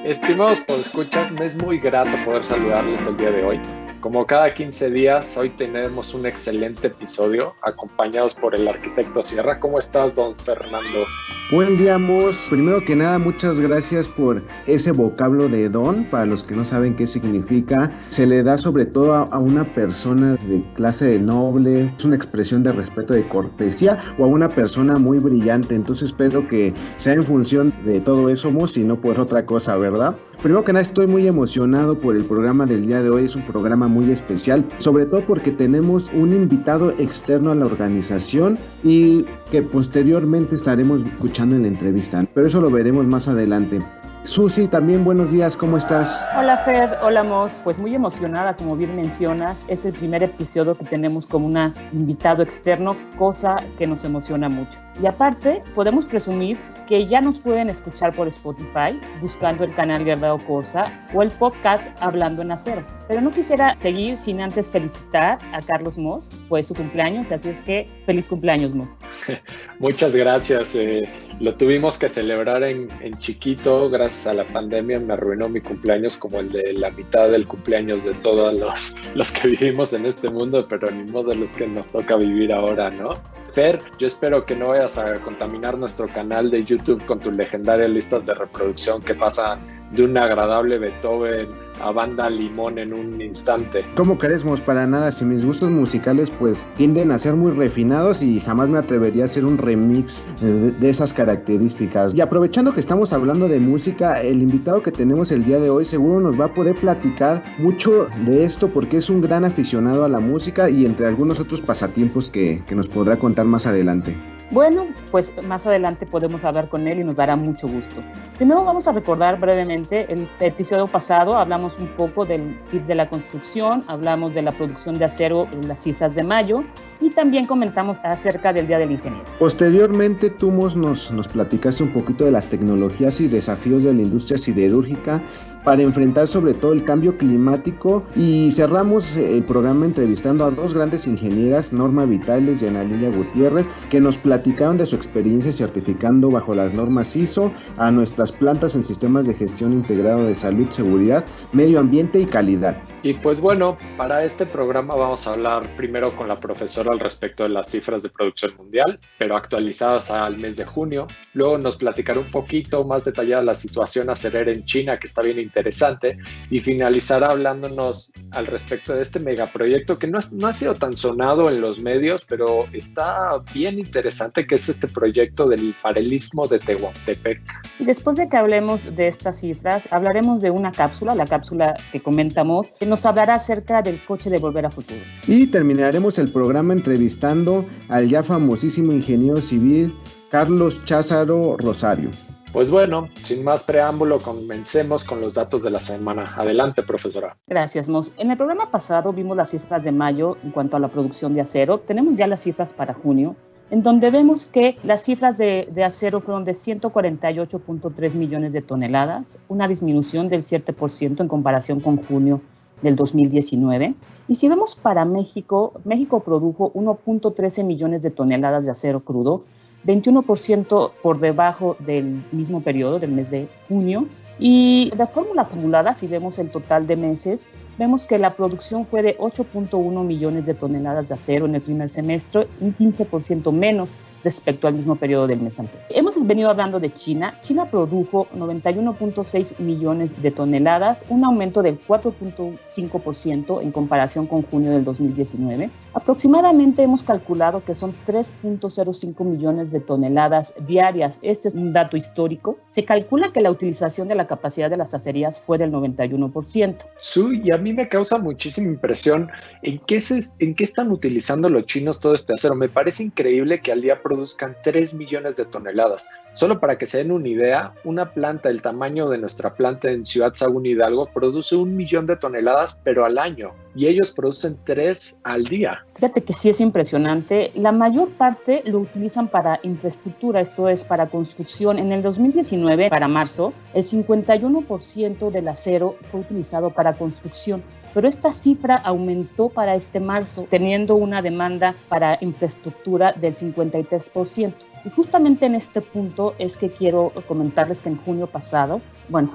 Estimados podescuchas, me es muy grato poder saludarles el día de hoy. Como cada 15 días, hoy tenemos un excelente episodio acompañados por el arquitecto Sierra. ¿Cómo estás, don Fernando? Buen día, Mos. Primero que nada, muchas gracias por ese vocablo de don. Para los que no saben qué significa, se le da sobre todo a una persona de clase noble, es una expresión de respeto, de cortesía, o a una persona muy brillante. Entonces espero que sea en función de todo eso, Mos, y no por otra cosa, ¿verdad? Primero que nada, estoy muy emocionado por el programa del día de hoy. Es un programa muy especial, sobre todo porque tenemos un invitado externo a la organización y que posteriormente estaremos escuchando en la entrevista, pero eso lo veremos más adelante. Susi, también buenos días, ¿cómo estás? Hola Fer, hola Mos, pues muy emocionada, como bien mencionas, es el primer episodio que tenemos con un invitado externo, cosa que nos emociona mucho. Y aparte, podemos presumir que ya nos pueden escuchar por Spotify, buscando el canal Guerrero Cosa o el podcast Hablando en Acero. Pero no quisiera seguir sin antes felicitar a Carlos Mos, pues su cumpleaños, así es que feliz cumpleaños, Mos. Muchas gracias. Lo tuvimos que celebrar en chiquito, gracias a la pandemia me arruinó mi cumpleaños como el de la mitad del cumpleaños de todos los que vivimos en este mundo, pero ni modo de los que nos toca vivir ahora, ¿no? Fer, yo espero que no vayas a contaminar nuestro canal de YouTube con tus legendarias listas de reproducción que pasan de un agradable Beethoven a Banda Limón en un instante. ¿Cómo crees, Mos? Para nada, si mis gustos musicales pues tienden a ser muy refinados y jamás me atrevería a hacer un remix de esas características. Y aprovechando que estamos hablando de música, el invitado que tenemos el día de hoy seguro nos va a poder platicar mucho de esto porque es un gran aficionado a la música y entre algunos otros pasatiempos que nos podrá contar más adelante. Bueno, pues más adelante podemos hablar con él y nos dará mucho gusto. Primero vamos a recordar brevemente el episodio pasado, hablamos un poco del PIB de la construcción, hablamos de la producción de acero en las cifras de mayo y también comentamos acerca del Día del Ingeniero. Posteriormente, tú nos platicaste un poquito de las tecnologías y desafíos de la industria siderúrgica para enfrentar sobre todo el cambio climático y cerramos el programa entrevistando a dos grandes ingenieras, Norma Vitales y Ana Lilia Gutiérrez, que nos platicaron de su experiencia certificando bajo las normas ISO a nuestras plantas en sistemas de gestión integrado de salud, seguridad, medio ambiente y calidad. Y pues bueno, para este programa vamos a hablar primero con la profesora al respecto de las cifras de producción mundial, pero actualizadas al mes de junio. Luego nos platicará un poquito más detallada la situación acerera en China, que está bien interesante, y finalizará hablándonos al respecto de este megaproyecto que no ha sido tan sonado en los medios, pero está bien interesante, que es este proyecto del paralelismo de Tehuantepec. Y después de que hablemos de estas cifras, hablaremos de una cápsula, la cápsula que comentamos, que nos hablará acerca del coche de Volver a Futuro. Y terminaremos el programa entrevistando al ya famosísimo ingeniero civil Carlos Cházaro Rosario. Pues bueno, sin más preámbulo, comencemos con los datos de la semana. Adelante, profesora. Gracias, Mos. En el programa pasado vimos las cifras de mayo en cuanto a la producción de acero. Tenemos ya las cifras para junio, en donde vemos que las cifras de acero fueron de 148.3 millones de toneladas, una disminución del 7% en comparación con junio del 2019. Y si vemos para México, México produjo 1.13 millones de toneladas de acero crudo, 21% por debajo del mismo periodo, del mes de junio. Y de fórmula acumulada, si vemos el total de meses, vemos que la producción fue de 8.1 millones de toneladas de acero en el primer semestre, un 15% menos respecto al mismo periodo del mes anterior. Hemos venido hablando de China. China produjo 91.6 millones de toneladas, un aumento del 4.5% en comparación con junio del 2019. Aproximadamente hemos calculado que son 3.05 millones de toneladas diarias. Este es un dato histórico. Se calcula que la utilización de la capacidad de las acerías fue del 91%. Y a mí me causa muchísima impresión en qué están utilizando los chinos todo este acero. Me parece increíble que al día produzcan 3 millones de toneladas. Solo para que se den una idea, una planta del tamaño de nuestra planta en Ciudad Sagún Hidalgo produce 1 millón de toneladas, pero al año. Y ellos producen 3 al día. Fíjate que sí es impresionante. La mayor parte lo utilizan para infraestructura, esto es para construcción. En el 2019, para marzo, el 51% del acero fue utilizado para construcción. Pero esta cifra aumentó para este marzo, teniendo una demanda para infraestructura del 53%. Y justamente en este punto es que quiero comentarles que en junio pasado,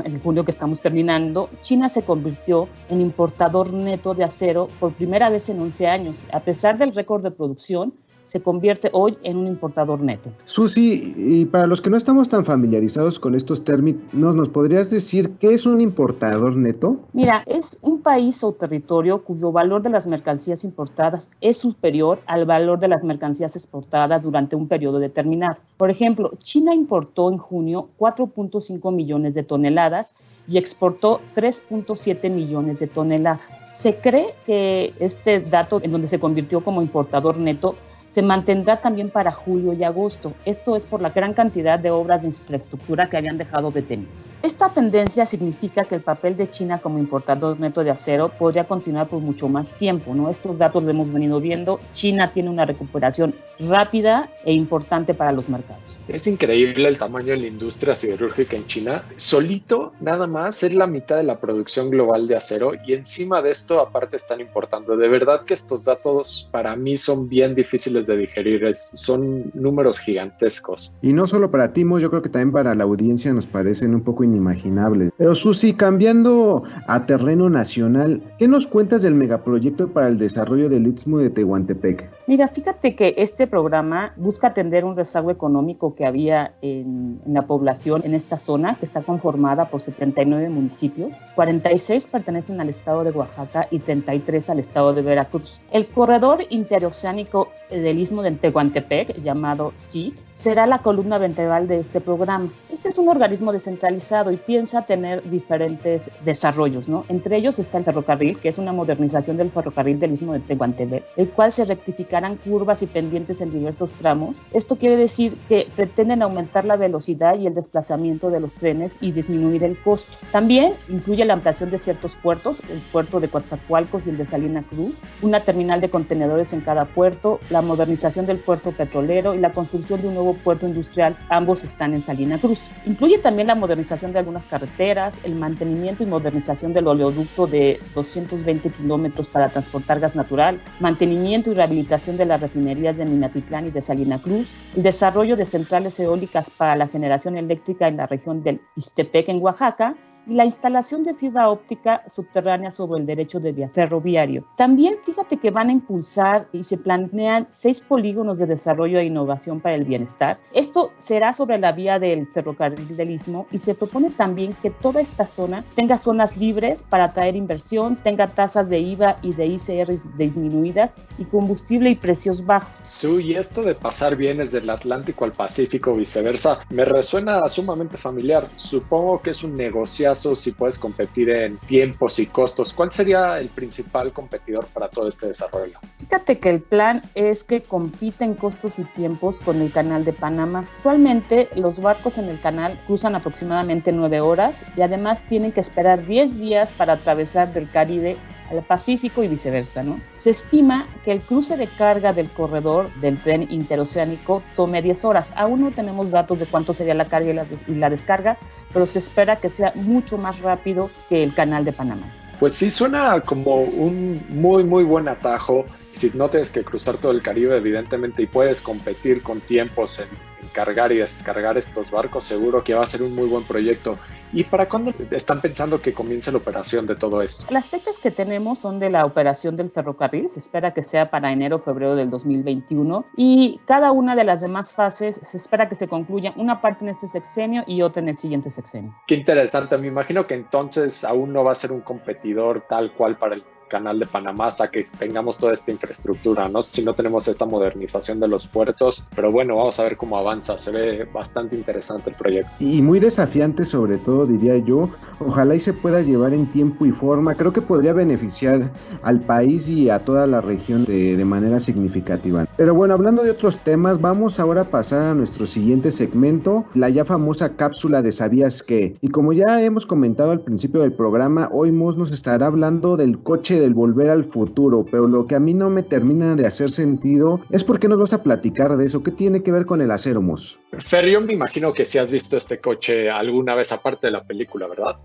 en junio que estamos terminando, China se convirtió en importador neto de acero por primera vez en 11 años. A pesar del récord de producción, se convierte hoy en un importador neto. Susi, y para los que no estamos tan familiarizados con estos términos, ¿nos podrías decir qué es un importador neto? Mira, es un país o territorio cuyo valor de las mercancías importadas es superior al valor de las mercancías exportadas durante un periodo determinado. Por ejemplo, China importó en junio 4.5 millones de toneladas y exportó 3.7 millones de toneladas. Se cree que este dato, en donde se convirtió como importador neto, se mantendrá también para julio y agosto. Esto es por la gran cantidad de obras de infraestructura que habían dejado detenidas. Esta tendencia significa que el papel de China como importador neto de acero podría continuar por mucho más tiempo, ¿no? Estos datos lo hemos venido viendo. China tiene una recuperación rápida e importante para los mercados. Es increíble el tamaño de la industria siderúrgica en China. Solito, nada más, es la mitad de la producción global de acero y encima de esto, aparte, están importando. De verdad que estos datos para mí son bien difíciles de digerir. Son números gigantescos. Y no solo para ti, Mo, yo creo que también para la audiencia nos parecen un poco inimaginables. Pero Susi, cambiando a terreno nacional, ¿qué nos cuentas del megaproyecto para el desarrollo del Istmo de Tehuantepec? Mira, fíjate que este programa busca atender un rezago económico que había en la población en esta zona, que está conformada por 79 municipios, 46 pertenecen al estado de Oaxaca y 33 al estado de Veracruz. El corredor interoceánico del Istmo de Tehuantepec, llamado CIT, será la columna vertebral de este programa. Este es un organismo descentralizado y piensa tener diferentes desarrollos, ¿no? Entre ellos está el ferrocarril, que es una modernización del ferrocarril del Istmo de Tehuantepec, el cual se rectificarán curvas y pendientes en diversos tramos. Esto quiere decir que pretenden aumentar la velocidad y el desplazamiento de los trenes y disminuir el costo. También incluye la ampliación de ciertos puertos, el puerto de Coatzacoalcos y el de Salina Cruz, una terminal de contenedores en cada puerto, la modernización del puerto petrolero y la construcción de un nuevo puerto industrial. Ambos están en Salina Cruz. Incluye también la modernización de algunas carreteras, el mantenimiento y modernización del oleoducto de 220 kilómetros para transportar gas natural, mantenimiento y rehabilitación de las refinerías de Minatitlán y de Salina Cruz, el desarrollo de centrales eólicas para la generación eléctrica en la región del Ixtepec en Oaxaca y la instalación de fibra óptica subterránea sobre el derecho de vía ferroviario. También fíjate que van a impulsar y se planean 6 polígonos de desarrollo e innovación para el bienestar. Esto será sobre la vía del ferrocarril del Istmo y se propone también que toda esta zona tenga zonas libres para atraer inversión, tenga tasas de IVA y de ICR disminuidas y combustible y precios bajos. Y esto de pasar bienes del Atlántico al Pacífico o viceversa me resuena sumamente familiar. Supongo que es un negocio si puedes competir en tiempos y costos. ¿Cuál sería el principal competidor para todo este desarrollo? Fíjate que el plan es que compita en costos y tiempos con el Canal de Panamá. Actualmente los barcos en el canal cruzan aproximadamente 9 horas y además tienen que esperar 10 días para atravesar del Caribe al Pacífico y viceversa, ¿no? Se estima que el cruce de carga del corredor del tren interoceánico tome 10 horas. Aún no tenemos datos de cuánto sería la carga y la descarga, pero se espera que sea mucho más rápido que el Canal de Panamá. Pues sí, suena como un muy buen atajo. Si no tienes que cruzar todo el Caribe, evidentemente, y puedes competir con tiempos en cargar y descargar estos barcos, seguro que va a ser un muy buen proyecto. ¿Y para cuándo están pensando que comience la operación de todo esto? Las fechas que tenemos son de la operación del ferrocarril, se espera que sea para enero o febrero del 2021 y cada una de las demás fases se espera que se concluya una parte en este sexenio y otra en el siguiente sexenio. Qué interesante, me imagino que entonces aún no va a ser un competidor tal cual para el Canal de Panamá hasta que tengamos toda esta infraestructura, ¿no? Si no tenemos esta modernización de los puertos, pero bueno, vamos a ver cómo avanza. Se ve bastante interesante el proyecto. Y muy desafiante, sobre todo, diría yo. Ojalá y se pueda llevar en tiempo y forma. Creo que podría beneficiar al país y a toda la región de manera significativa. Pero bueno, hablando de otros temas, vamos ahora a pasar a nuestro siguiente segmento, la ya famosa cápsula de ¿Sabías qué? Y como ya hemos comentado al principio del programa, hoy Mos nos estará hablando del coche del Volver al Futuro, pero lo que a mí no me termina de hacer sentido es por qué nos vas a platicar de eso. ¿Qué tiene que ver con el acero, Mos? Fer, yo me imagino que sí has visto este coche alguna vez aparte de la película, ¿verdad?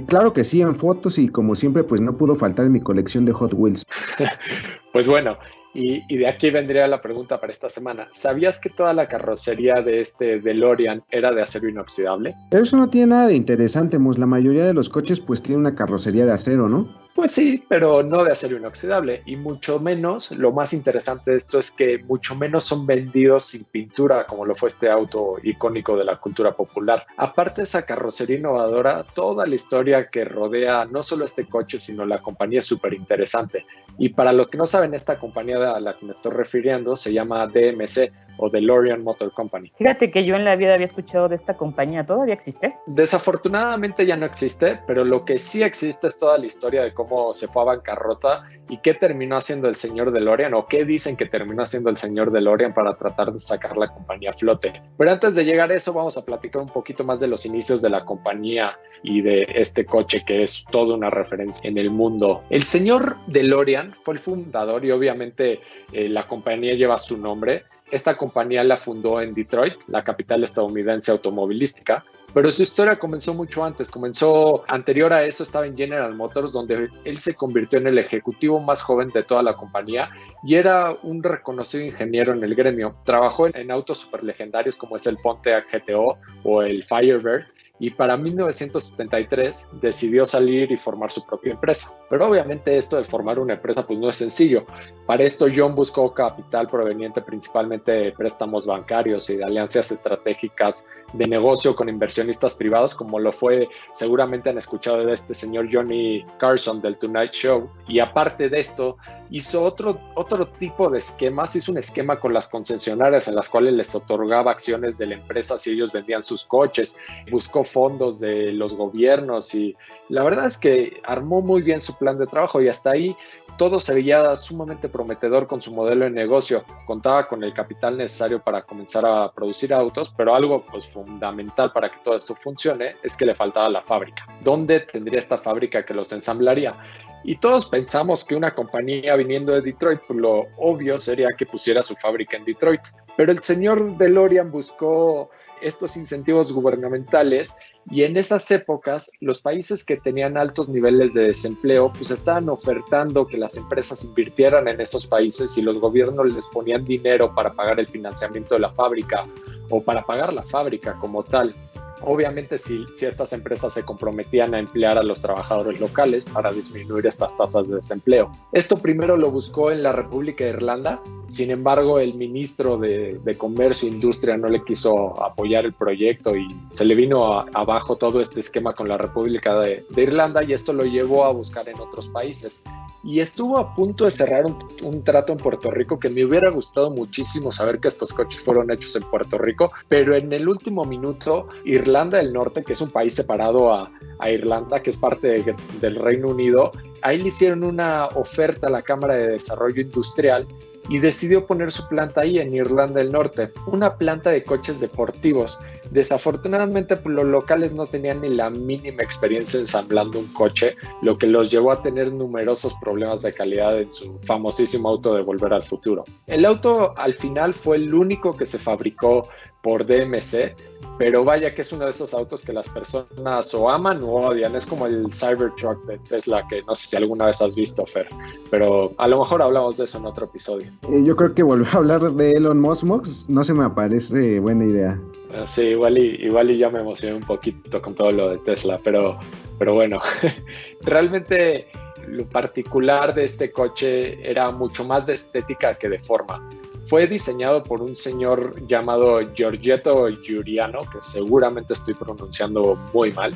Claro que sí, en fotos y como siempre pues no pudo faltar en mi colección de Hot Wheels. Pues bueno, y de aquí vendría la pregunta para esta semana. ¿Sabías que toda la carrocería de este DeLorean era de acero inoxidable? Eso no tiene nada de interesante, Mos. La mayoría de los coches pues tienen una carrocería de acero, ¿no? Pues sí, pero no de acero inoxidable, y mucho menos, lo más interesante de esto es que mucho menos son vendidos sin pintura, como lo fue este auto icónico de la cultura popular. Aparte de esa carrocería innovadora, toda la historia que rodea no solo este coche, sino la compañía es súper interesante. Y para los que no saben, esta compañía a la que me estoy refiriendo se llama DMC, o DeLorean Motor Company. Fíjate que yo en la vida había escuchado de esta compañía. ¿Todavía existe? Desafortunadamente ya no existe, pero lo que sí existe es toda la historia de cómo se fue a bancarrota y qué terminó haciendo el señor DeLorean, o qué dicen que terminó haciendo el señor DeLorean para tratar de sacar la compañía a flote. Pero antes de llegar a eso, vamos a platicar un poquito más de los inicios de la compañía y de este coche que es toda una referencia en el mundo. El señor DeLorean fue el fundador y obviamente la compañía lleva su nombre. Esta compañía la fundó en Detroit, la capital estadounidense automovilística, pero su historia comenzó mucho antes. Anterior a eso estaba en General Motors, donde él se convirtió en el ejecutivo más joven de toda la compañía y era un reconocido ingeniero en el gremio. Trabajó en autos super legendarios como es el Pontiac GTO o el Firebird, y para 1973 decidió salir y formar su propia empresa. Pero obviamente esto de formar una empresa pues no es sencillo. Para esto John buscó capital proveniente principalmente de préstamos bancarios y de alianzas estratégicas de negocio con inversionistas privados, como lo fue, seguramente han escuchado de este señor Johnny Carson del Tonight Show. Y aparte de esto, hizo otro tipo de esquemas. Hizo un esquema con las concesionarias en las cuales les otorgaba acciones de la empresa si ellos vendían sus coches. Buscó fondos de los gobiernos y la verdad es que armó muy bien su plan de trabajo, y hasta ahí todo se veía sumamente prometedor con su modelo de negocio. Contaba con el capital necesario para comenzar a producir autos, pero algo pues fundamental para que todo esto funcione es que le faltaba la fábrica. ¿Dónde tendría esta fábrica que los ensamblaría? Y todos pensamos que una compañía viniendo de Detroit, pues lo obvio sería que pusiera su fábrica en Detroit. Pero el señor DeLorean buscó estos incentivos gubernamentales, y en esas épocas los países que tenían altos niveles de desempleo pues estaban ofertando que las empresas invirtieran en esos países y los gobiernos les ponían dinero para pagar el financiamiento de la fábrica o para pagar la fábrica como tal. Obviamente si estas empresas se comprometían a emplear a los trabajadores locales para disminuir estas tasas de desempleo. Esto primero lo buscó en la República de Irlanda. Sin embargo, el ministro de Comercio e Industria no le quiso apoyar el proyecto y se le vino abajo todo este esquema con la República de Irlanda, y esto lo llevó a buscar en otros países. Y estuvo a punto de cerrar un trato en Puerto Rico, que me hubiera gustado muchísimo saber que estos coches fueron hechos en Puerto Rico, pero en el último minuto Irlanda del Norte, que es un país separado a Irlanda, que es parte del Reino Unido, ahí le hicieron una oferta a la Cámara de Desarrollo Industrial y decidió poner su planta ahí en Irlanda del Norte, una planta de coches deportivos. Desafortunadamente, pues, los locales no tenían ni la mínima experiencia ensamblando un coche, lo que los llevó a tener numerosos problemas de calidad en su famosísimo auto de Volver al Futuro. El auto al final fue el único que se fabricó por DMC, pero vaya que es uno de esos autos que las personas o aman o odian. Es como el Cybertruck de Tesla, que no sé si alguna vez has visto, Fer, pero a lo mejor hablamos de eso en otro episodio. Yo creo que volver a hablar de Elon Musk no se me parece buena idea. Sí, igual y ya me emocioné un poquito con todo lo de Tesla, pero bueno, realmente lo particular de este coche era mucho más de estética que de forma. Fue diseñado por un señor llamado Giorgetto Giuliano, que seguramente estoy pronunciando muy mal.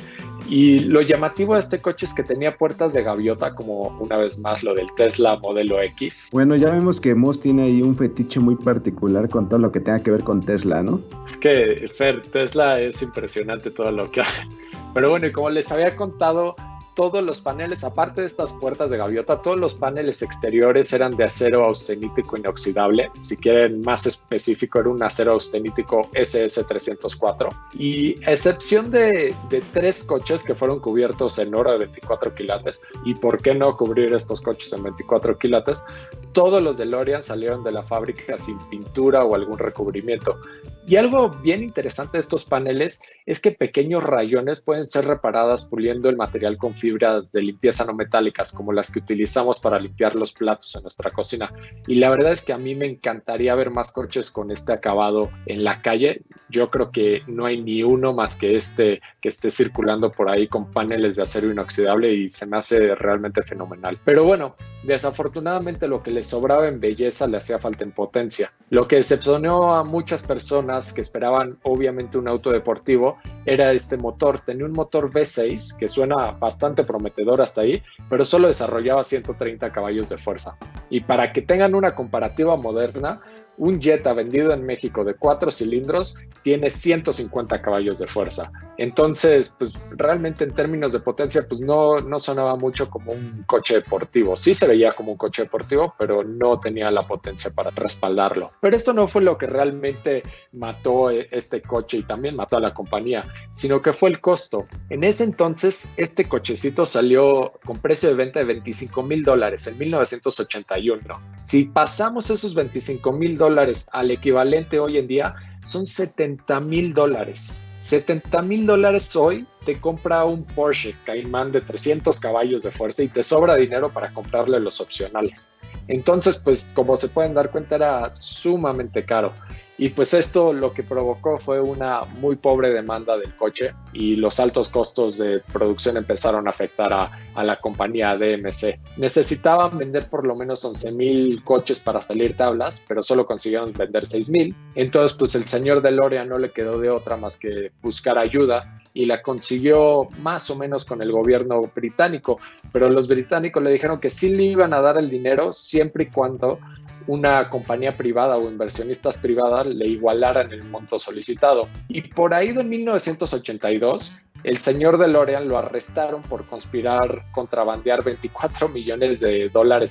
Y lo llamativo de este coche es que tenía puertas de gaviota, como una vez más lo del Tesla Modelo X. Bueno, ya vemos que Moss tiene ahí un fetiche muy particular con todo lo que tenga que ver con Tesla, ¿no? Es que, Fer, Tesla es impresionante todo lo que hace. Pero bueno, y como les había contado, todos los paneles, aparte de estas puertas de gaviota, todos los paneles exteriores eran de acero austenítico inoxidable. Si quieren más específico, era un acero austenítico SS304. Y a excepción de 3 coches que fueron cubiertos en oro de 24 quilates, y por qué no cubrir estos coches en 24 quilates, todos los DeLorean salieron de la fábrica sin pintura o algún recubrimiento. Y algo bien interesante de estos paneles es que pequeños rayones pueden ser reparadas puliendo el material con fibras de limpieza no metálicas, como las que utilizamos para limpiar los platos en nuestra cocina. Y la verdad es que a mí me encantaría ver más coches con este acabado en la calle. Yo creo que no hay ni uno más que este que esté circulando por ahí con paneles de acero inoxidable y se me hace realmente fenomenal. Pero bueno, desafortunadamente lo que le sobraba en belleza le hacía falta en potencia. Lo que decepcionó a muchas personas que esperaban obviamente un auto deportivo era este motor. Tenía un motor V6 que suena bastante prometedor hasta ahí, pero solo desarrollaba 130 caballos de fuerza. Y para que tengan una comparativa moderna, un Jetta vendido en México de 4 cilindros tiene 150 caballos de fuerza. Entonces, pues realmente en términos de potencia, pues no sonaba mucho como un coche deportivo. Sí se veía como un coche deportivo, pero no tenía la potencia para respaldarlo. Pero esto no fue lo que realmente mató este coche y también mató a la compañía, sino que fue el costo. En ese entonces, este cochecito salió con precio de venta de $25,000 en 1981. Si pasamos esos $25,000 al equivalente hoy en día, son $70,000. $70,000 hoy te compra un Porsche Cayman de 300 caballos de fuerza y te sobra dinero para comprarle los opcionales. Entonces, pues como se pueden dar cuenta, era sumamente caro. Y pues esto lo que provocó fue una muy pobre demanda del coche y los altos costos de producción empezaron a afectar a la compañía DMC. Necesitaban vender por lo menos 11,000 coches para salir tablas, pero solo consiguieron vender 6,000. Entonces pues el señor DeLorean no le quedó de otra más que buscar ayuda y la consiguió más o menos con el gobierno británico, pero los británicos le dijeron que sí le iban a dar el dinero siempre y cuando una compañía privada o inversionistas privadas le igualaran el monto solicitado. Y por ahí de 1982, el señor DeLorean lo arrestaron por conspirar contrabandear $24 millones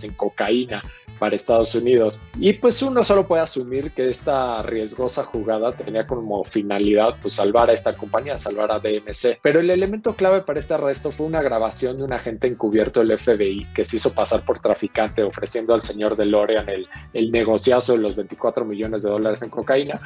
en cocaína para Estados Unidos. Y pues uno solo puede asumir que esta riesgosa jugada tenía como finalidad pues salvar a esta compañía, salvar a DMC. Pero el elemento clave para este arresto fue una grabación de un agente encubierto del FBI que se hizo pasar por traficante ofreciendo al señor DeLorean el negociazo de los $24 millones en cocaína.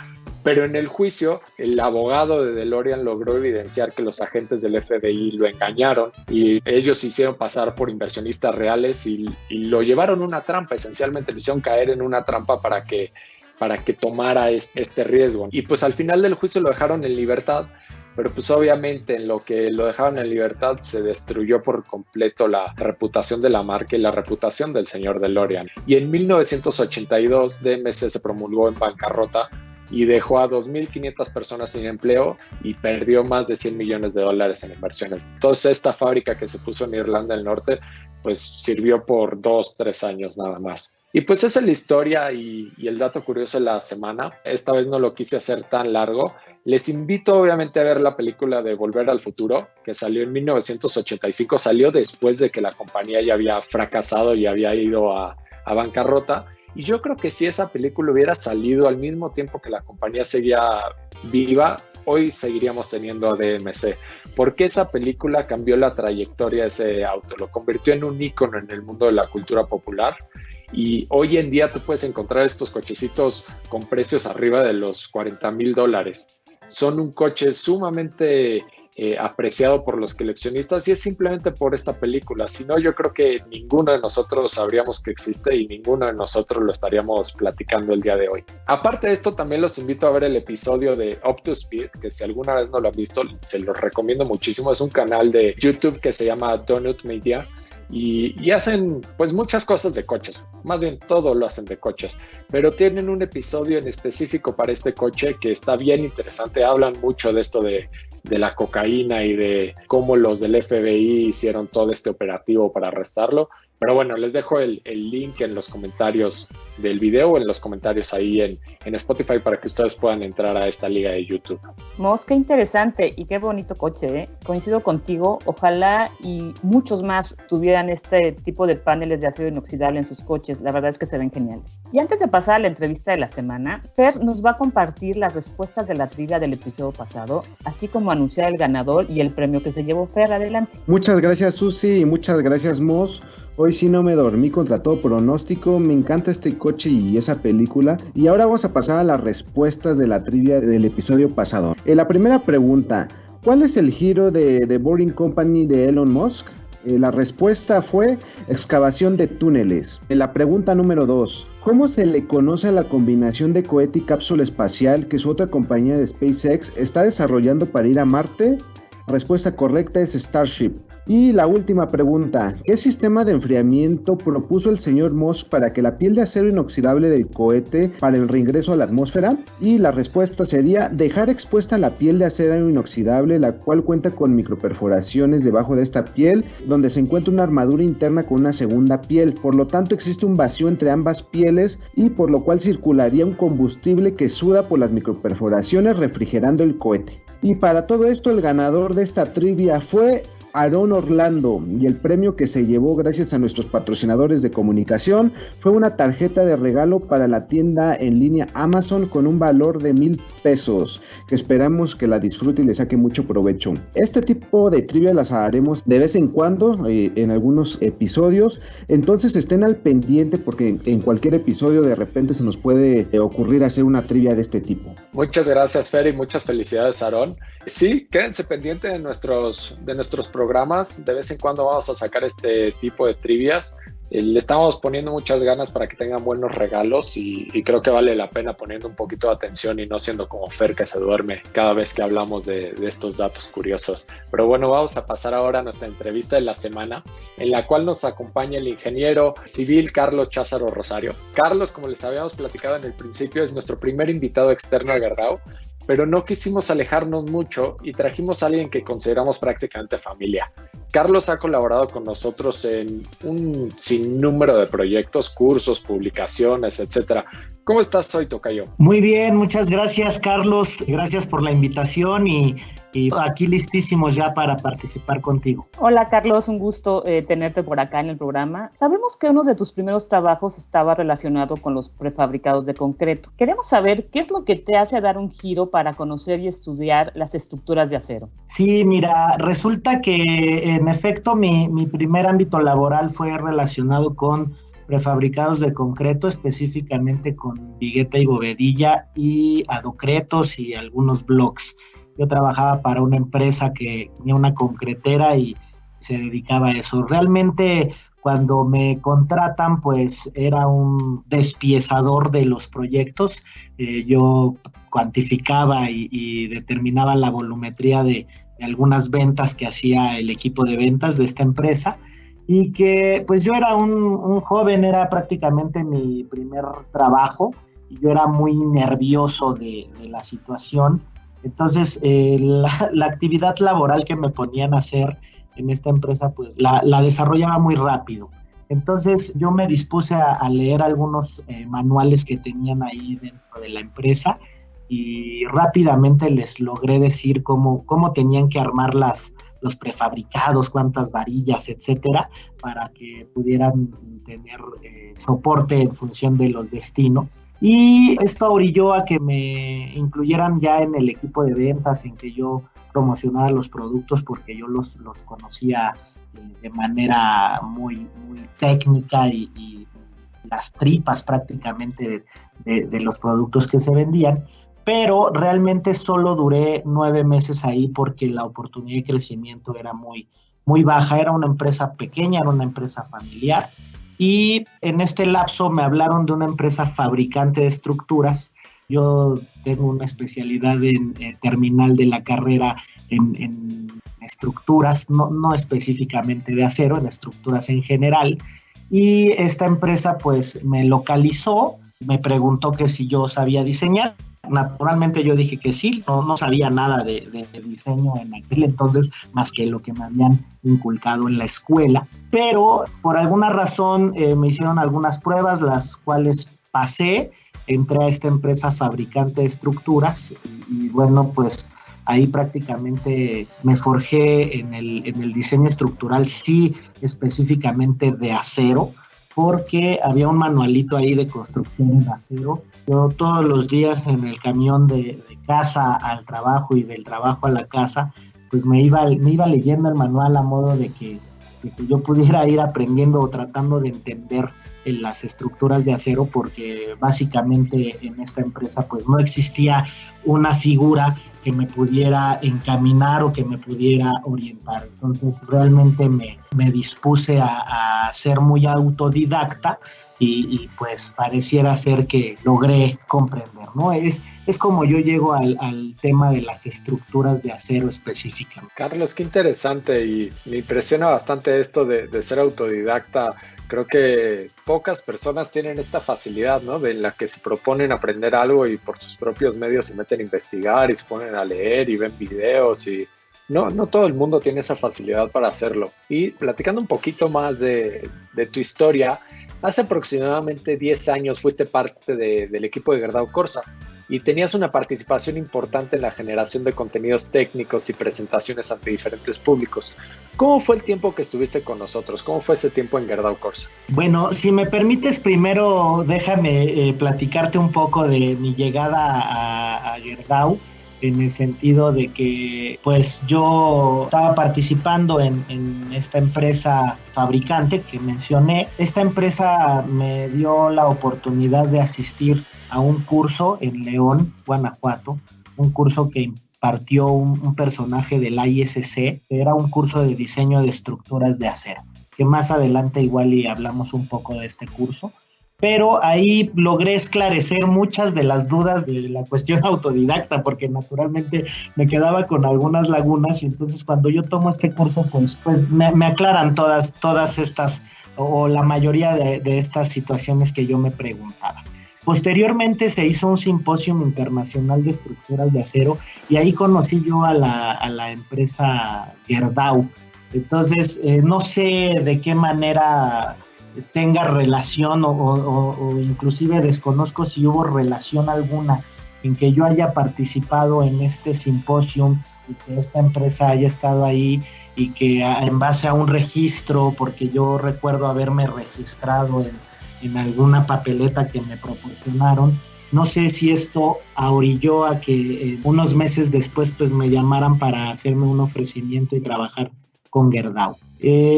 Pero en el juicio, el abogado de DeLorean logró evidenciar que los agentes del FBI lo engañaron y ellos se hicieron pasar por inversionistas reales y lo llevaron a una trampa. Esencialmente lo hicieron caer en una trampa para que tomara este riesgo. Y pues al final del juicio lo dejaron en libertad, pero pues obviamente en lo que lo dejaron en libertad se destruyó por completo la reputación de la marca y la reputación del señor DeLorean. Y en 1982 DMC se promulgó en bancarrota y dejó a 2,500 personas sin empleo y perdió más de $100 millones en inversiones. Entonces esta fábrica que se puso en Irlanda del Norte pues sirvió por 2-3 años nada más. Y pues esa es la historia y el dato curioso de la semana. Esta vez no lo quise hacer tan largo. Les invito obviamente a ver la película de Volver al Futuro, que salió en 1985. Salió después de que la compañía ya había fracasado y había ido a bancarrota. Y yo creo que si esa película hubiera salido al mismo tiempo que la compañía seguía viva, hoy seguiríamos teniendo a DMC, porque esa película cambió la trayectoria de ese auto, lo convirtió en un ícono en el mundo de la cultura popular. Y hoy en día tú puedes encontrar estos cochecitos con precios arriba de los $40,000. Son un coche sumamente apreciado por los coleccionistas y es simplemente por esta película. Si no, yo creo que ninguno de nosotros sabríamos que existe y ninguno de nosotros lo estaríamos platicando el día de hoy. Aparte de esto, también los invito a ver el episodio de Up to Speed, que si alguna vez no lo han visto, se los recomiendo muchísimo. Es un canal de YouTube que se llama Donut Media y hacen pues muchas cosas de coches. más bien todo lo hacen de coches, pero tienen un episodio en específico para este coche que está bien interesante. Hablan mucho de esto de la cocaína y de cómo los del FBI hicieron todo este operativo para arrestarlo. Pero bueno, les dejo el link en los comentarios del video o en los comentarios ahí en Spotify para que ustedes puedan entrar a esta liga de YouTube. Mos, qué interesante y qué bonito coche, ¿eh? Coincido contigo. Ojalá y muchos más tuvieran este tipo de paneles de acero inoxidable en sus coches. La verdad es que se ven geniales. Y antes de pasar a la entrevista de la semana, Fer nos va a compartir las respuestas de la trivia del episodio pasado, así como anunciar el ganador y el premio que se llevó. Fer, adelante. Muchas gracias, Susi, y muchas gracias, Mos. Hoy sí no me dormí contra todo pronóstico, me encanta este coche y esa película. Y ahora vamos a pasar a las respuestas de la trivia del episodio pasado. La primera pregunta, ¿cuál es el giro de The Boring Company de Elon Musk? La respuesta fue excavación de túneles. La pregunta número 2, ¿cómo se le conoce a la combinación de cohete y cápsula espacial que su otra compañía de SpaceX está desarrollando para ir a Marte? La respuesta correcta es Starship. Y la última pregunta, ¿qué sistema de enfriamiento propuso el señor Musk para que la piel de acero inoxidable del cohete para el reingreso a la atmósfera? Y la respuesta sería dejar expuesta la piel de acero inoxidable, la cual cuenta con microperforaciones debajo de esta piel, donde se encuentra una armadura interna con una segunda piel. Por lo tanto, existe un vacío entre ambas pieles y por lo cual circularía un combustible que suda por las microperforaciones, refrigerando el cohete. Y para todo esto, el ganador de esta trivia fue Aarón Orlando, y el premio que se llevó gracias a nuestros patrocinadores de comunicación fue una tarjeta de regalo para la tienda en línea Amazon con un valor de $1,000, que esperamos que la disfrute y le saque mucho provecho. Este tipo de trivia las haremos de vez en cuando en algunos episodios, entonces estén al pendiente porque en cualquier episodio de repente se nos puede ocurrir hacer una trivia de este tipo. Muchas gracias, Fer, y muchas felicidades, Aarón. Sí, quédense pendientes de nuestros programas. De vez en cuando vamos a sacar este tipo de trivias. Le estamos poniendo muchas ganas para que tengan buenos regalos y creo que vale la pena poniendo un poquito de atención y no siendo como Fer que se duerme cada vez que hablamos de estos datos curiosos. Pero bueno, vamos a pasar ahora a nuestra entrevista de la semana, en la cual nos acompaña el ingeniero civil Carlos Cházaro Rosario. Carlos, como les habíamos platicado en el principio, es nuestro primer invitado externo a Gerdau, pero no quisimos alejarnos mucho y trajimos a alguien que consideramos prácticamente familia. Carlos ha colaborado con nosotros en un sinnúmero de proyectos, cursos, publicaciones, etcétera. ¿Cómo estás hoy, tocayo? Muy bien, muchas gracias, Carlos. Gracias por la invitación y aquí listísimos ya para participar contigo. Hola, Carlos, un gusto tenerte por acá en el programa. Sabemos que uno de tus primeros trabajos estaba relacionado con los prefabricados de concreto. Queremos saber qué es lo que te hace dar un giro para conocer y estudiar las estructuras de acero. Sí, mira, resulta que en efecto mi primer ámbito laboral fue relacionado con prefabricados de concreto, específicamente con vigueta y bovedilla y aducretos y algunos blocks. Yo trabajaba para una empresa que tenía una concretera y se dedicaba a eso. Realmente cuando me contratan, pues era un despiezador de los proyectos. Yo cuantificaba y determinaba la volumetría de algunas ventas que hacía el equipo de ventas de esta empresa. Y que pues yo era un joven, era prácticamente mi primer trabajo y yo era muy nervioso de la situación. Entonces la actividad laboral que me ponían a hacer en esta empresa pues la desarrollaba muy rápido. Entonces yo me dispuse a leer algunos manuales que tenían ahí dentro de la empresa y rápidamente les logré decir cómo tenían que armar los prefabricados, cuántas varillas, etcétera, para que pudieran tener soporte en función de los destinos. Y esto orilló a que me incluyeran ya en el equipo de ventas, en que yo promocionara los productos, porque yo los conocía de manera muy, muy técnica y las tripas prácticamente de los productos que se vendían. Pero realmente solo duré 9 meses ahí porque la oportunidad de crecimiento era muy, muy baja. Era una empresa pequeña, era una empresa familiar y en este lapso me hablaron de una empresa fabricante de estructuras. Yo tengo una especialidad en terminal de la carrera en estructuras, no específicamente de acero, en estructuras en general. y esta empresa pues me localizó, me preguntó que si yo sabía diseñar. Naturalmente yo dije que sí, no sabía nada de diseño en aquel entonces, más que lo que me habían inculcado en la escuela, pero por alguna razón me hicieron algunas pruebas, las cuales pasé, entré a esta empresa fabricante de estructuras y bueno, pues ahí prácticamente me forjé en el diseño estructural, sí, específicamente de acero, porque había un manualito ahí de construcción en acero. Yo todos los días en el camión de casa al trabajo y del trabajo a la casa, pues me iba leyendo el manual a modo de que yo pudiera ir aprendiendo o tratando de entender en las estructuras de acero, porque básicamente en esta empresa pues no existía una figura que me pudiera encaminar o que me pudiera orientar. Entonces realmente me dispuse a ser muy autodidacta y pues pareciera ser que logré comprender, ¿no? Es como yo llego al tema de las estructuras de acero específicamente. Carlos, qué interesante, y me impresiona bastante esto de ser autodidacta. Creo que pocas personas tienen esta facilidad, ¿no? De la que se proponen aprender algo y por sus propios medios se meten a investigar y se ponen a leer y ven videos y no todo el mundo tiene esa facilidad para hacerlo. Y platicando un poquito más de tu historia, hace aproximadamente 10 años fuiste parte del equipo de Gerdau Corsa y tenías una participación importante en la generación de contenidos técnicos y presentaciones ante diferentes públicos. ¿Cómo fue el tiempo que estuviste con nosotros? ¿Cómo fue ese tiempo en Gerdau Corsa? Bueno, si me permites, primero déjame platicarte un poco de mi llegada a Gerdau, en el sentido de que pues yo estaba participando en esta empresa fabricante que mencioné. Esta empresa me dio la oportunidad de asistir a un curso en León, Guanajuato, un curso que impartió un personaje del ISC, que era un curso de diseño de estructuras de acero, que más adelante igual y hablamos un poco de este curso. Pero ahí logré esclarecer muchas de las dudas de la cuestión autodidacta, porque naturalmente me quedaba con algunas lagunas, y entonces cuando yo tomo este curso, pues me aclaran todas estas, o la mayoría de estas situaciones que yo me preguntaba. Posteriormente se hizo un simposio internacional de estructuras de acero, y ahí conocí yo a la empresa Gerdau. Entonces, no sé de qué manera tenga relación o inclusive desconozco si hubo relación alguna en que yo haya participado en este simposio y que esta empresa haya estado ahí y que en base a un registro, porque yo recuerdo haberme registrado en alguna papeleta que me proporcionaron. No sé si esto orilló a que unos meses después pues me llamaran para hacerme un ofrecimiento y trabajar con Gerdau.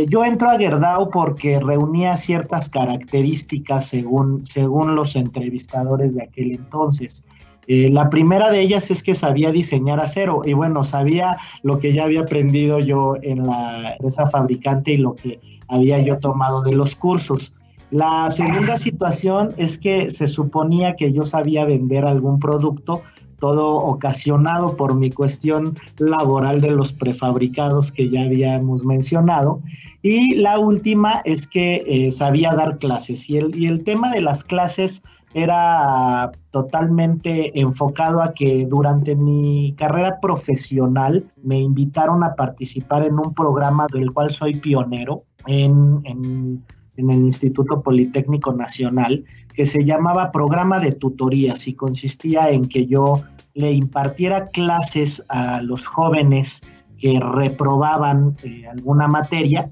Yo entro a Gerdau porque reunía ciertas características según los entrevistadores de aquel entonces. La primera de ellas es que sabía diseñar acero, y bueno, sabía lo que ya había aprendido yo en la empresa fabricante y lo que había yo tomado de los cursos. La segunda situación es que se suponía que yo sabía vender algún producto, todo ocasionado por mi cuestión laboral de los prefabricados que ya habíamos mencionado. Y la última es que sabía dar clases, y el tema de las clases era totalmente enfocado a que durante mi carrera profesional me invitaron a participar en un programa del cual soy pionero en el Instituto Politécnico Nacional, que se llamaba Programa de Tutorías, y consistía en que yo le impartiera clases a los jóvenes que reprobaban alguna materia,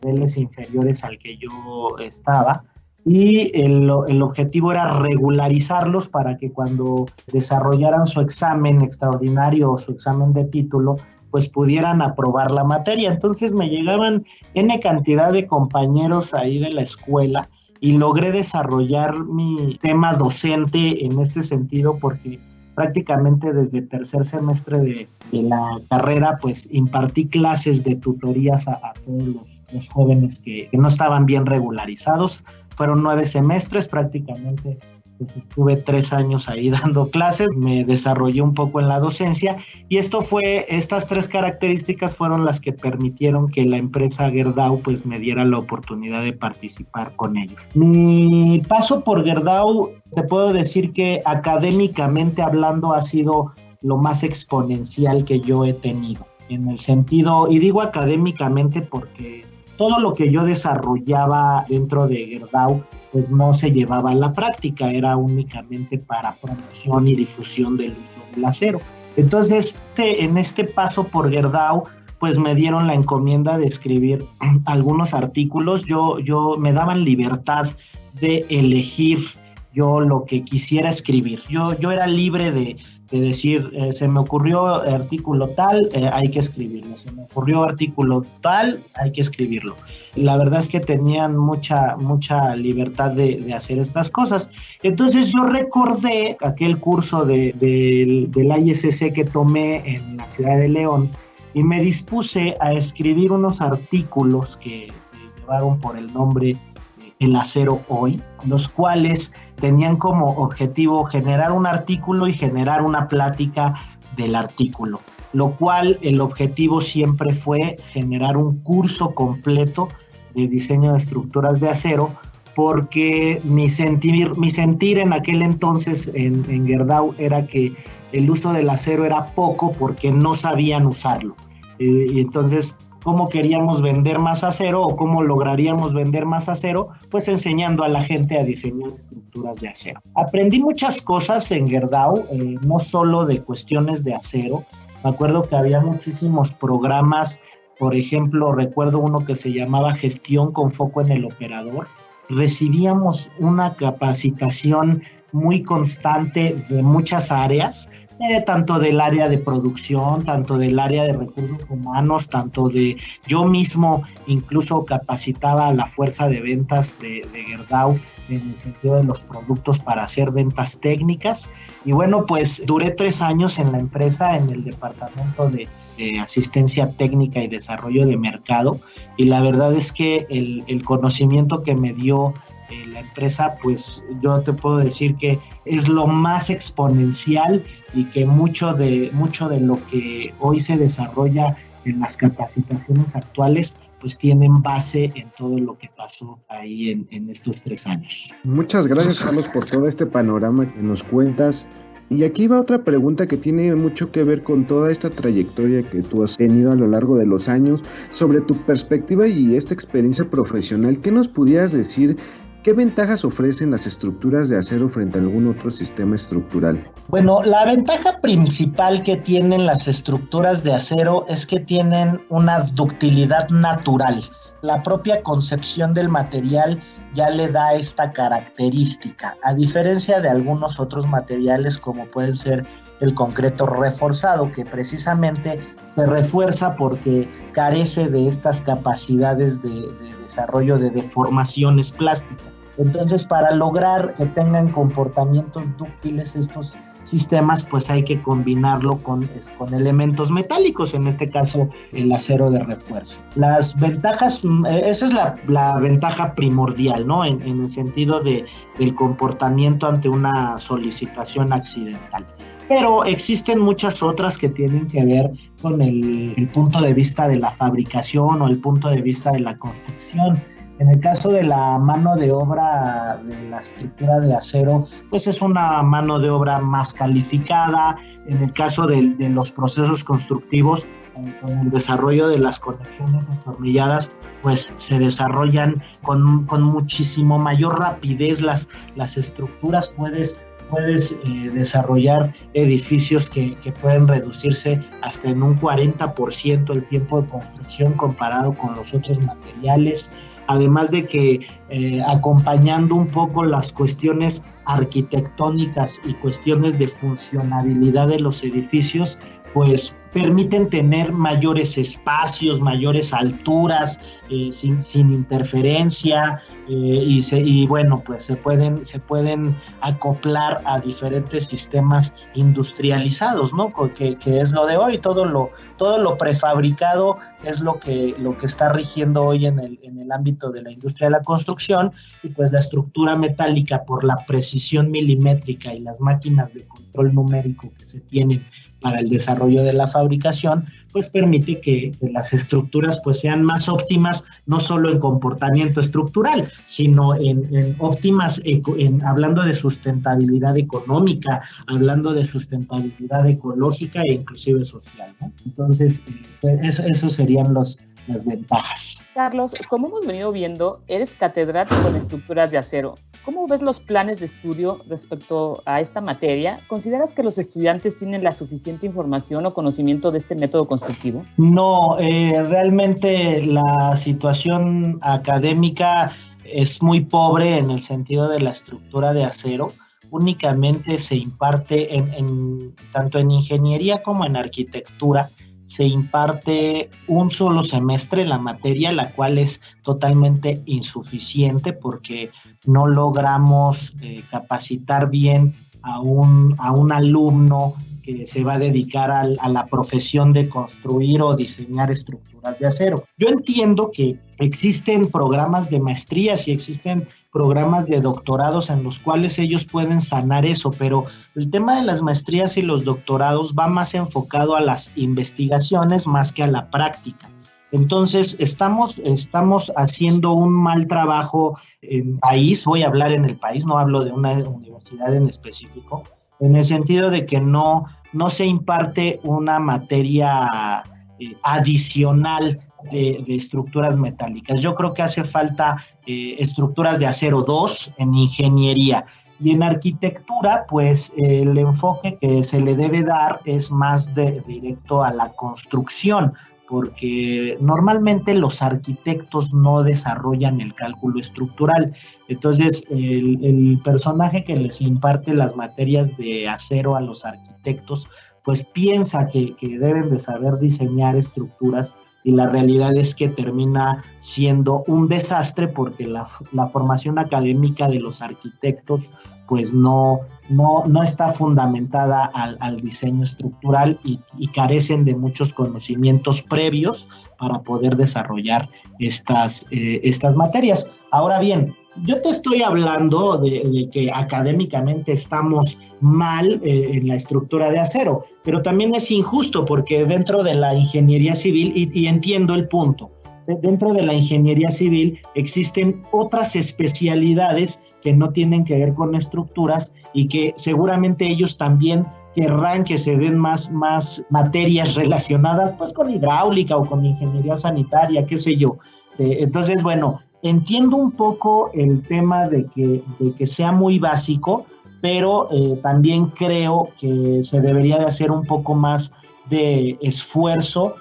niveles inferiores al que yo estaba, y el objetivo era regularizarlos para que cuando desarrollaran su examen extraordinario o su examen de título, pues pudieran aprobar la materia. Entonces me llegaban N cantidad de compañeros ahí de la escuela y logré desarrollar mi tema docente en este sentido, porque prácticamente desde tercer semestre de la carrera pues impartí clases de tutorías a todos los jóvenes que no estaban bien regularizados. Fueron 9 semestres, prácticamente pues estuve 3 años ahí dando clases, me desarrollé un poco en la docencia y estas 3 características fueron las que permitieron que la empresa Gerdau pues me diera la oportunidad de participar con ellos. Mi paso por Gerdau, te puedo decir que académicamente hablando ha sido lo más exponencial que yo he tenido, en el sentido, y digo académicamente porque todo lo que yo desarrollaba dentro de Gerdau pues no se llevaba a la práctica, era únicamente para promoción y difusión del uso del acero. Entonces, en este paso por Gerdau, pues me dieron la encomienda de escribir algunos artículos. Yo me daban libertad de elegir yo lo que quisiera escribir. Yo era libre de decir, se me ocurrió artículo tal, hay que escribirlo. Se me ocurrió artículo tal, hay que escribirlo. La verdad es que tenían mucha libertad de hacer estas cosas. Entonces yo recordé aquel curso del ISC que tomé en la ciudad de León y me dispuse a escribir unos artículos que llevaron por el nombre El Acero Hoy, los cuales tenían como objetivo generar un artículo y generar una plática del artículo, lo cual el objetivo siempre fue generar un curso completo de diseño de estructuras de acero, porque mi sentir en aquel entonces en Gerdau era que el uso del acero era poco porque no sabían usarlo. Y entonces, ¿cómo queríamos vender más acero o cómo lograríamos vender más acero? Pues enseñando a la gente a diseñar estructuras de acero. Aprendí muchas cosas en Gerdau, no solo de cuestiones de acero. Me acuerdo que había muchísimos programas, por ejemplo, recuerdo uno que se llamaba Gestión con foco en el operador. Recibíamos una capacitación muy constante de muchas áreas, tanto del área de producción, tanto del área de recursos humanos, tanto de yo mismo incluso capacitaba a la fuerza de ventas de Gerdau en el sentido de los productos para hacer ventas técnicas. Y bueno, pues duré 3 años en la empresa en el departamento de asistencia técnica y desarrollo de mercado, y la verdad es que el conocimiento que me dio la empresa, pues yo te puedo decir que es lo más exponencial y que mucho de lo que hoy se desarrolla en las capacitaciones actuales pues tienen base en todo lo que pasó ahí en estos 3 años. Muchas gracias, Carlos, por todo este panorama que nos cuentas. Y aquí va otra pregunta que tiene mucho que ver con toda esta trayectoria que tú has tenido a lo largo de los años, sobre tu perspectiva y esta experiencia profesional. ¿Qué nos pudieras decir? ¿Qué ventajas ofrecen las estructuras de acero frente a algún otro sistema estructural? Bueno, la ventaja principal que tienen las estructuras de acero es que tienen una ductilidad natural. La propia concepción del material ya le da esta característica, a diferencia de algunos otros materiales como pueden ser el concreto reforzado, que precisamente se refuerza porque carece de estas capacidades de desarrollo de deformaciones plásticas. Entonces, para lograr que tengan comportamientos dúctiles estos sistemas, pues hay que combinarlo con elementos metálicos, en este caso el acero de refuerzo. Las ventajas, esa es la ventaja primordial, ¿no? En el sentido del comportamiento ante una solicitación accidental. Pero existen muchas otras que tienen que ver con el punto de vista de la fabricación o el punto de vista de la construcción. En el caso de la mano de obra de la estructura de acero, pues es una mano de obra más calificada. En el caso de los procesos constructivos, con el desarrollo de las conexiones atornilladas, pues se desarrollan con muchísimo mayor rapidez las estructuras. Puedes desarrollar edificios que pueden reducirse hasta en un 40% el tiempo de construcción comparado con los otros materiales. Además de que acompañando un poco las cuestiones arquitectónicas y cuestiones de funcionabilidad de los edificios, pues permiten tener mayores espacios, mayores alturas, sin interferencia, y bueno, pues se pueden acoplar a diferentes sistemas industrializados, ¿no? Que es lo de hoy. Todo lo prefabricado es lo que está rigiendo hoy en el ámbito de la industria de la construcción, y pues la estructura metálica, por la precisión milimétrica y las máquinas de control numérico que se tienen para el desarrollo de la fabricación, pues permite que las estructuras pues sean más óptimas, no solo en comportamiento estructural, sino en óptimas, hablando de sustentabilidad económica, hablando de sustentabilidad ecológica e inclusive social, ¿no? Entonces, pues eso serían las ventajas. Carlos, como hemos venido viendo, eres catedrático en estructuras de acero. ¿Cómo ves los planes de estudio respecto a esta materia? ¿Consideras que los estudiantes tienen la suficiente información o conocimiento de este método constructivo? No, realmente la situación académica es muy pobre en el sentido de la estructura de acero. Únicamente se imparte tanto en ingeniería como en arquitectura. Se imparte un solo semestre la materia, la cual es totalmente insuficiente porque no logramos capacitar bien a un alumno que se va a dedicar a la profesión de construir o diseñar estructuras de acero. Yo entiendo que existen programas de maestrías y existen programas de doctorados en los cuales ellos pueden sanar eso, pero el tema de las maestrías y los doctorados va más enfocado a las investigaciones más que a la práctica. Entonces, estamos haciendo un mal trabajo en el país. Voy a hablar en el país, no hablo de una universidad en específico, en el sentido de que no se imparte una materia adicional de estructuras metálicas. Yo creo que hace falta estructuras de acero 2 en ingeniería. Y en arquitectura, pues el enfoque que se le debe dar es más directo a la construcción, porque normalmente los arquitectos no desarrollan el cálculo estructural. Entonces, el personaje que les imparte las materias de acero a los arquitectos, pues piensa que deben de saber diseñar estructuras, y la realidad es que termina siendo un desastre porque la formación académica de los arquitectos pues no está fundamentada al diseño estructural y carecen de muchos conocimientos previos para poder desarrollar estas materias. Ahora bien, yo te estoy hablando de que académicamente estamos mal en la estructura de acero, pero también es injusto porque dentro de la ingeniería civil, y entiendo el punto, dentro de la ingeniería civil existen otras especialidades que no tienen que ver con estructuras y que seguramente ellos también querrán que se den más materias relacionadas pues con hidráulica o con ingeniería sanitaria, qué sé yo. Entonces, bueno, entiendo un poco el tema de que sea muy básico, pero también creo que se debería de hacer un poco más de esfuerzo,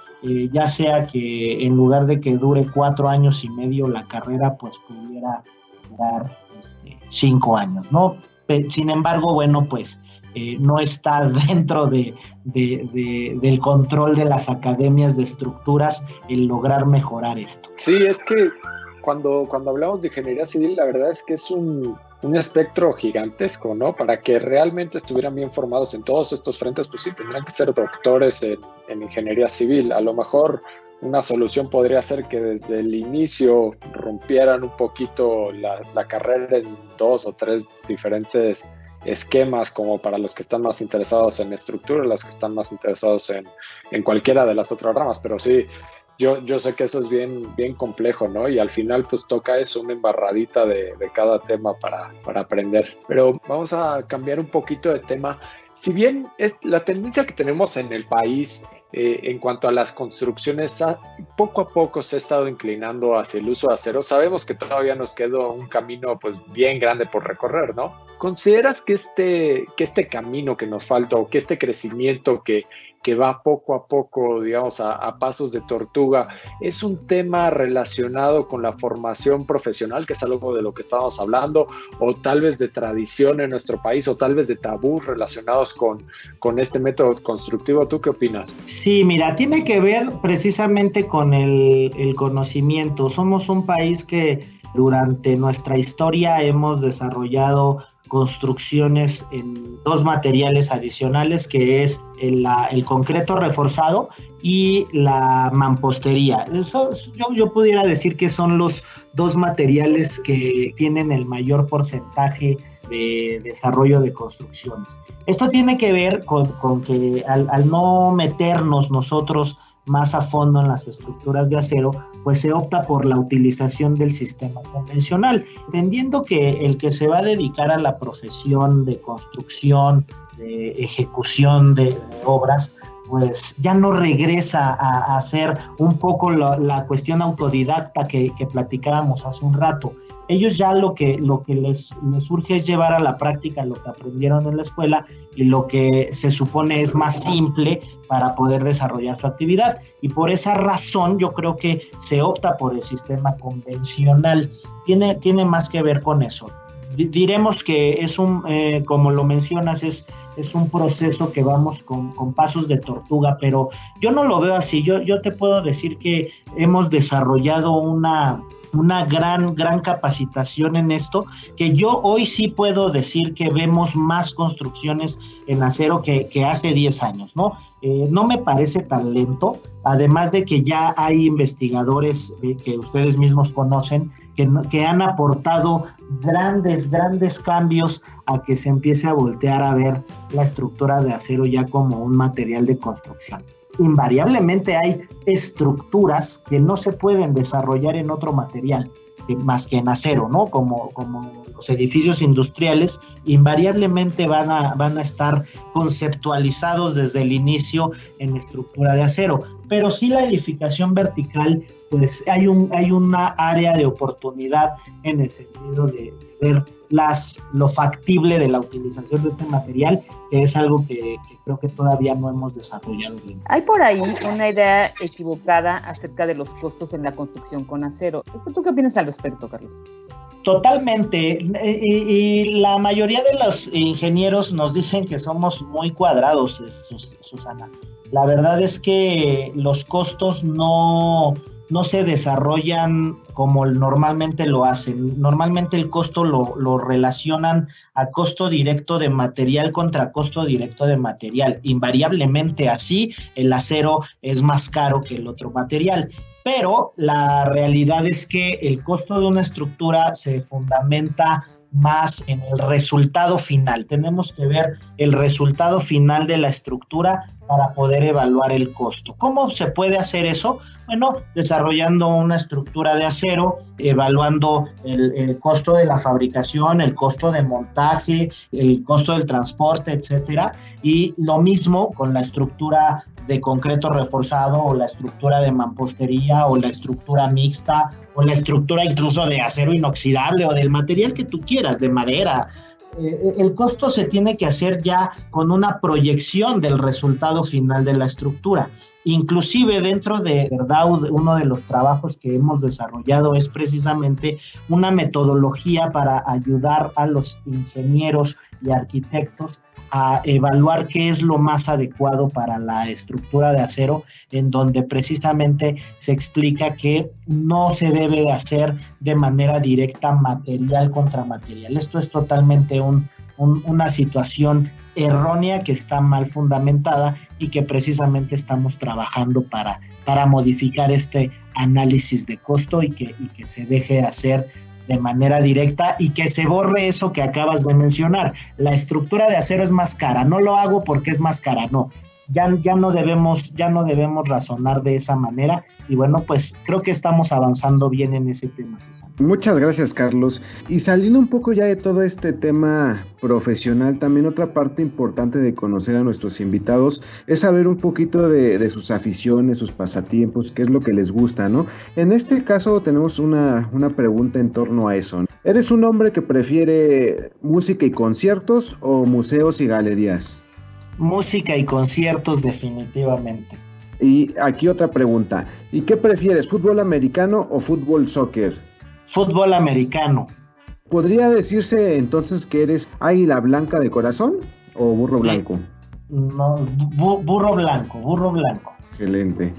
ya sea que en lugar de que dure 4 años y medio la carrera, pues pudiera durar 5 años, ¿no? Sin embargo, bueno, pues no está dentro del control de las academias de estructuras el lograr mejorar esto. Sí, es que cuando hablamos de ingeniería civil, la verdad es que es un espectro gigantesco, ¿no? Para que realmente estuvieran bien formados en todos estos frentes, pues sí, tendrán que ser doctores en ingeniería civil. A lo mejor una solución podría ser que desde el inicio rompieran un poquito la carrera en 2 o 3 diferentes esquemas, como para los que están más interesados en estructura, los que están más interesados en cualquiera de las otras ramas, pero sí, yo sé que eso es bien complejo, ¿no? Y al final pues toca eso, una embarradita de cada tema para aprender. Pero vamos a cambiar un poquito de tema. Si bien es la tendencia que tenemos en el país en cuanto a las construcciones, poco a poco se ha estado inclinando hacia el uso de acero, sabemos que todavía nos queda un camino pues bien grande por recorrer, ¿no? ¿Consideras que este camino que nos falta o que este crecimiento que va poco a poco, digamos, a pasos de tortuga, es un tema relacionado con la formación profesional, que es algo de lo que estábamos hablando, o tal vez de tradición en nuestro país, o tal vez de tabús relacionados con este método constructivo? ¿Tú qué opinas? Sí, mira, tiene que ver precisamente con el conocimiento. Somos un país que durante nuestra historia hemos desarrollado construcciones en dos materiales adicionales, que es el concreto reforzado y la mampostería. Eso, yo pudiera decir que son los dos materiales que tienen el mayor porcentaje de desarrollo de construcciones. Esto tiene que ver con que al no meternos nosotros más a fondo en las estructuras de acero, pues se opta por la utilización del sistema convencional, entendiendo que el que se va a dedicar a la profesión de construcción, de ejecución de obras, pues ya no regresa a hacer un poco la cuestión autodidacta que platicábamos hace un rato. Ellos ya lo que les urge es llevar a la práctica lo que aprendieron en la escuela y lo que se supone es más simple para poder desarrollar su actividad. Y por esa razón yo creo que se opta por el sistema convencional. Tiene más que ver con eso. Diremos que es como lo mencionas, es un proceso que vamos con pasos de tortuga, pero yo no lo veo así. Yo te puedo decir que hemos desarrollado una gran capacitación en esto, que yo hoy sí puedo decir que vemos más construcciones en acero que hace 10 años, ¿no? No me parece tan lento, además de que ya hay investigadores que ustedes mismos conocen que han aportado grandes cambios a que se empiece a voltear a ver la estructura de acero ya como un material de construcción. Invariablemente hay estructuras que no se pueden desarrollar en otro material más que en acero, ¿no? Como los edificios industriales, invariablemente van a estar conceptualizados desde el inicio en estructura de acero. Pero sí la edificación vertical, pues hay una área de oportunidad en el sentido de ver lo factible de la utilización de este material, que es algo que creo que todavía no hemos desarrollado bien. Hay por ahí una idea equivocada acerca de los costos en la construcción con acero. ¿Tú qué opinas al respecto, Carlos? Totalmente, y la mayoría de los ingenieros nos dicen que somos muy cuadrados, Susana. La verdad es que los costos no se desarrollan como normalmente lo hacen. Normalmente el costo lo relacionan a costo directo de material contra costo directo de material. Invariablemente así, el acero es más caro que el otro material. Pero la realidad es que el costo de una estructura se fundamenta más en el resultado final. Tenemos que ver el resultado final de la estructura para poder evaluar el costo. ¿Cómo se puede hacer eso? Bueno, desarrollando una estructura de acero, evaluando el costo de la fabricación, el costo de montaje, el costo del transporte, etcétera. Y lo mismo con la estructura de concreto reforzado o la estructura de mampostería o la estructura mixta o la estructura incluso de acero inoxidable o del material que tú quieras, de madera. El costo se tiene que hacer ya con una proyección del resultado final de la estructura. Inclusive dentro de Verdaud, uno de los trabajos que hemos desarrollado es precisamente una metodología para ayudar a los ingenieros y arquitectos a evaluar qué es lo más adecuado para la estructura de acero, en donde precisamente se explica que no se debe de hacer de manera directa material contra material. Esto es totalmente una situación errónea que está mal fundamentada y que precisamente estamos trabajando para modificar este análisis de costo y que se deje de hacer de manera directa y que se borre eso que acabas de mencionar. La estructura de acero es más cara, no lo hago porque es más cara, no. ya no debemos razonar de esa manera, y bueno, pues creo que estamos avanzando bien en ese tema, César. Muchas gracias, Carlos. Y saliendo un poco ya de todo este tema profesional, también otra parte importante de conocer a nuestros invitados es saber un poquito de sus aficiones, sus pasatiempos, qué es lo que les gusta, ¿no? En este caso tenemos una pregunta en torno a eso. ¿Eres un hombre que prefiere música y conciertos o museos y galerías? Música y conciertos, definitivamente. Y aquí otra pregunta. ¿Y qué prefieres, fútbol americano o fútbol soccer? Fútbol americano. ¿Podría decirse entonces que eres águila blanca de corazón o burro blanco? No, burro blanco. Excelente.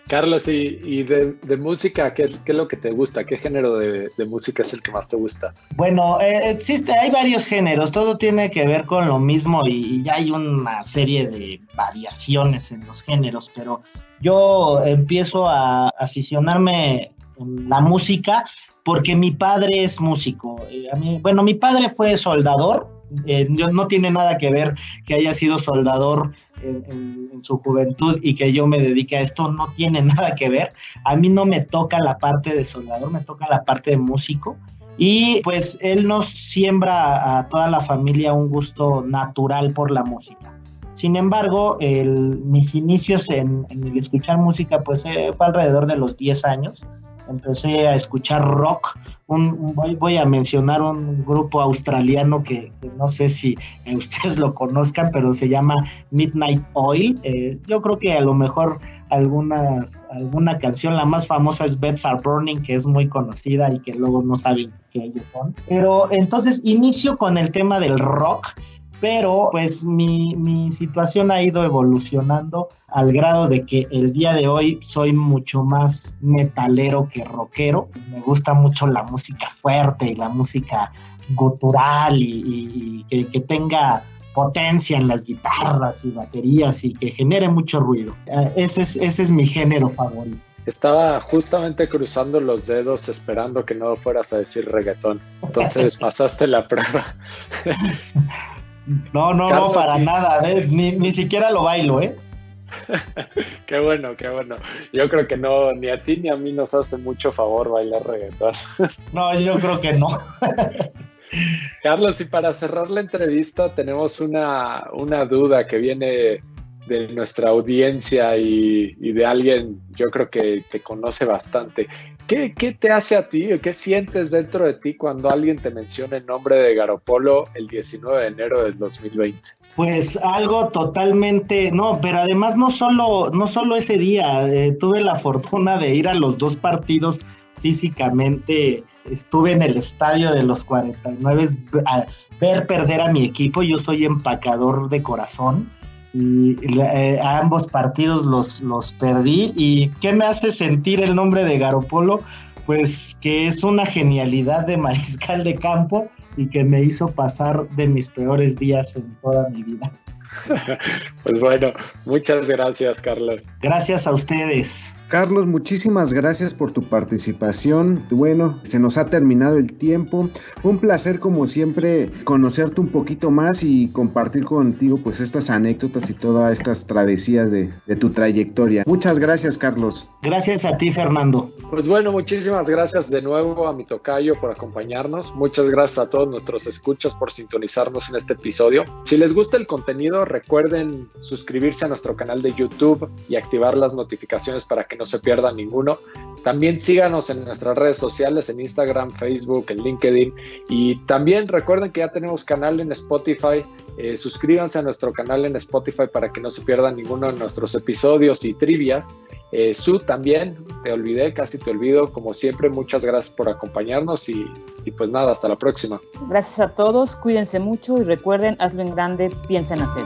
Carlos, y de música, ¿qué es lo que te gusta? ¿Qué género de música es el que más te gusta? Bueno, hay varios géneros, todo tiene que ver con lo mismo y ya hay una serie de variaciones en los géneros, pero yo empiezo a aficionarme en la música porque mi padre es músico. Mi padre fue soldador. No tiene nada que ver que haya sido soldador en su juventud y que yo me dedique a esto, no tiene nada que ver. A mí no me toca la parte de soldador, me toca la parte de músico, y pues él nos siembra a toda la familia un gusto natural por la música. Sin embargo, mis inicios en el escuchar música pues fue alrededor de los 10 años. Empecé a escuchar rock. Voy a mencionar un grupo australiano que no sé si ustedes lo conozcan, pero se llama Midnight Oil. Yo creo que a lo mejor alguna canción, la más famosa es Beds Are Burning, que es muy conocida y que luego no saben qué ellos son. Pero entonces inicio con el tema del rock, pero pues mi situación ha ido evolucionando al grado de que el día de hoy soy mucho más metalero que rockero. Me gusta mucho la música fuerte y la música gutural y que tenga potencia en las guitarras y baterías y que genere mucho ruido. Ese es mi género favorito. Estaba justamente cruzando los dedos esperando que no fueras a decir reggaetón. Entonces pasaste la prueba. No, Carlos, para nada, ni siquiera lo bailo, Qué bueno. Yo creo que no, ni a ti ni a mí nos hace mucho favor bailar reggaetón. No, yo creo que no. Carlos, y para cerrar la entrevista tenemos una duda que viene de nuestra audiencia y de alguien, yo creo que te conoce bastante. ¿Qué te hace a ti o qué sientes dentro de ti cuando alguien te menciona el nombre de Garopolo el 19 de enero del 2020? Pues algo totalmente, pero además no solo ese día, tuve la fortuna de ir a los 2 partidos físicamente, estuve en el estadio de los 49 a ver perder a mi equipo. Yo soy empacador de corazón y a ambos partidos los perdí. ¿Y qué me hace sentir el nombre de Garopolo? Pues que es una genialidad de mariscal de campo y que me hizo pasar de mis peores días en toda mi vida. Pues bueno, muchas gracias, Carlos. Gracias a ustedes. Carlos, muchísimas gracias por tu participación. Bueno, se nos ha terminado el tiempo. Fue un placer, como siempre, conocerte un poquito más y compartir contigo pues estas anécdotas y todas estas travesías de tu trayectoria. Muchas gracias, Carlos. Gracias a ti, Fernando. Pues bueno, muchísimas gracias de nuevo a mi tocayo por acompañarnos. Muchas gracias a todos nuestros escuchas por sintonizarnos en este episodio. Si les gusta el contenido, recuerden suscribirse a nuestro canal de YouTube y activar las notificaciones para que no se pierdan ninguno. También síganos en nuestras redes sociales, en Instagram, Facebook, en LinkedIn, y también recuerden que ya tenemos canal en Spotify. Suscríbanse a nuestro canal en Spotify para que no se pierdan ninguno de nuestros episodios y trivias. Su también, casi te olvido, como siempre, muchas gracias por acompañarnos y pues nada, hasta la próxima. Gracias a todos, cuídense mucho y recuerden, hazlo en grande, piensa en hacer.